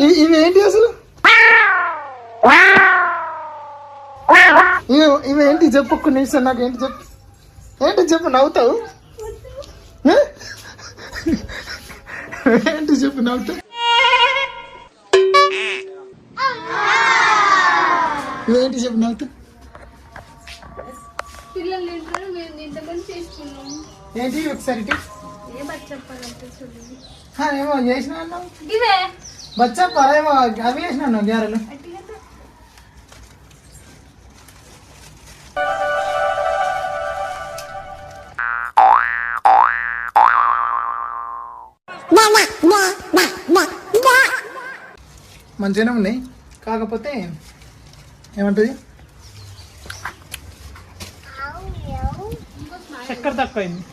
ఇవేంటి అసలు? ఇవేంటి చెప్పు, ఒక్క నిమిషం నాకు ఏంటి చెప్పు. ఏంటి చెప్పు, నవ్వుతావు? ఏంటి చెప్పు, నవ్వుతావు? ఇవేంటి చెప్పు, నవ్వుతావు? ఏంటి ఒకసారి ఏమో చేసిన అన్నావు, బచ్చప్ప ఏమో అవి చేసిన అన్నావు, గ్యారెలు. మంచిగానే ఉన్నాయి, కాకపోతే ఏమంటుంది, చక్కెర తక్కువైంది.